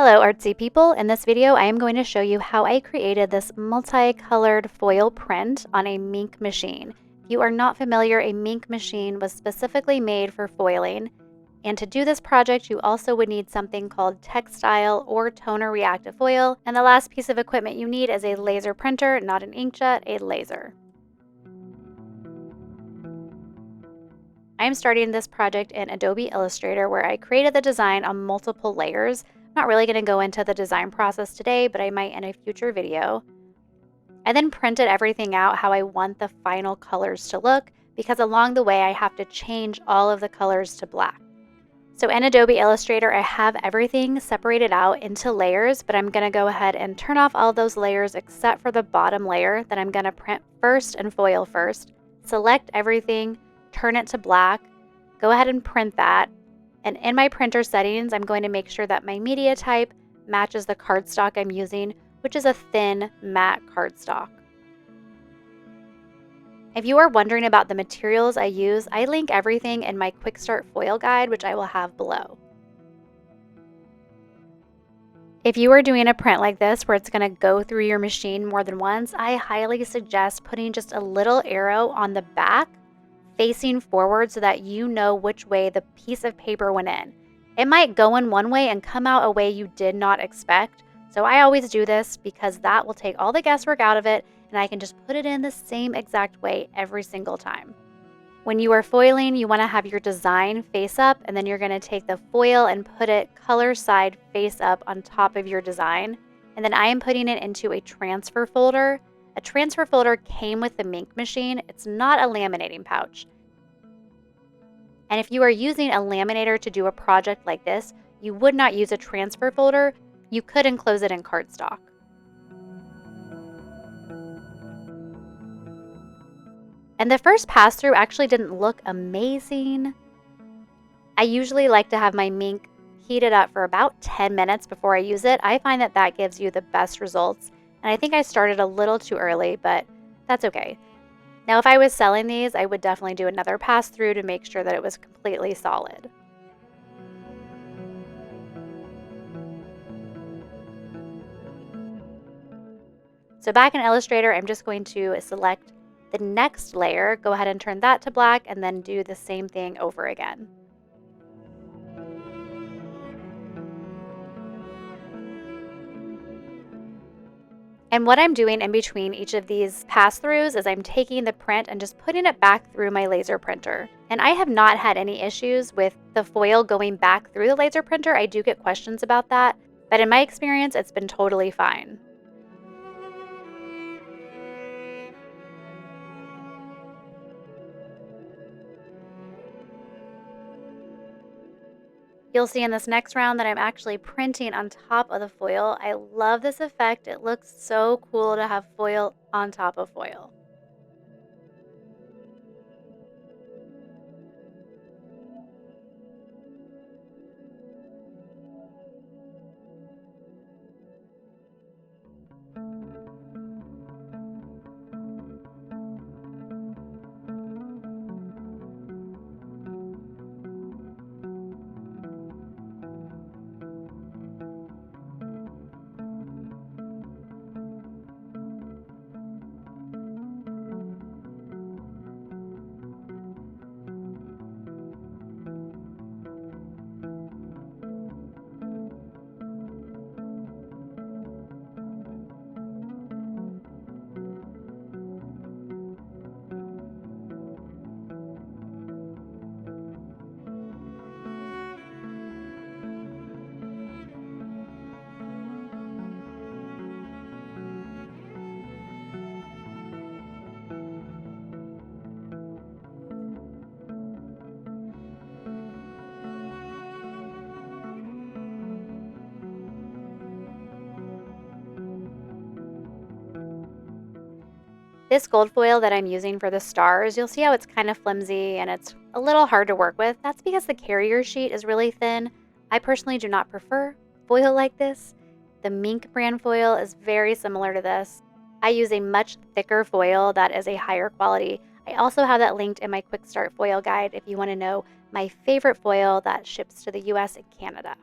Hello artsy people, in this video I am going to show you how I created this multicolored foil print on a Minc machine. If you are not familiar, a Minc machine was specifically made for foiling, and to do this project you also would need something called textile or toner-reactive foil, and the last piece of equipment you need is a laser printer, not an inkjet, a laser. I am starting this project in Adobe Illustrator where I created the design on multiple layers. I'm not really going to go into the design process today, but I might in a future video. I then printed everything out how I want the final colors to look, because along the way I have to change all of the colors to black. So in Adobe Illustrator, I have everything separated out into layers, but I'm going to go ahead and turn off all those layers except for the bottom layer that I'm going to print first and foil first. Select everything, turn it to black, go ahead and print that. And in my printer settings, I'm going to make sure that my media type matches the cardstock I'm using, which is a thin matte cardstock. If you are wondering about the materials I use, I link everything in my Quick Start Foil guide, which I will have below. If you are doing a print like this where it's going to go through your machine more than once, I highly suggest putting just a little arrow on the back facing forward so that you know which way the piece of paper went in. It might go in one way and come out a way you did not expect, so I always do this because that will take all the guesswork out of it and I can just put it in the same exact way every single time. When you are foiling, you want to have your design face up, and then you're going to take the foil and put it color side face up on top of your design. And then I am putting it into a transfer folder. A transfer folder came with the Minc machine. It's not a laminating pouch. And if you are using a laminator to do a project like this, you would not use a transfer folder. You could enclose it in cardstock. And the first pass through actually didn't look amazing. I usually like to have my Minc heated up for about 10 minutes before I use it. I find that that gives you the best results. And I think I started a little too early, but that's okay. Now, if I was selling these, I would definitely do another pass through to make sure that it was completely solid. So back in Illustrator, I'm just going to select the next layer, go ahead and turn that to black, and then do the same thing over again. And what I'm doing in between each of these pass-throughs is I'm taking the print and just putting it back through my laser printer. And I have not had any issues with the foil going back through the laser printer. I do get questions about that, but in my experience, it's been totally fine. You'll see in this next round that I'm actually printing on top of the foil. I love this effect. It looks so cool to have foil on top of foil. This gold foil that I'm using for the stars, you'll see how it's kind of flimsy and it's a little hard to work with. That's because the carrier sheet is really thin. I personally do not prefer foil like this. The Minc brand foil is very similar to this. I use a much thicker foil that is a higher quality. I also have that linked in my Quick Start Foil guide if you want to know my favorite foil that ships to the US and Canada.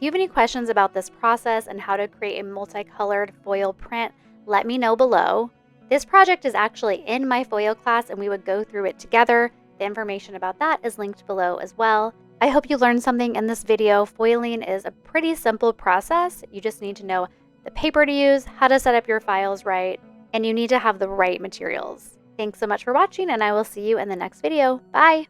you have any questions about this process and how to create a multicolored foil print, let me know below. This project is actually in my foil class and we would go through it together. The information about that is linked below as well. I hope you learned something in this video. Foiling is a pretty simple process. You just need to know the paper to use, how to set up your files right, and you need to have the right materials. Thanks so much for watching, and I will see you in the next video. Bye!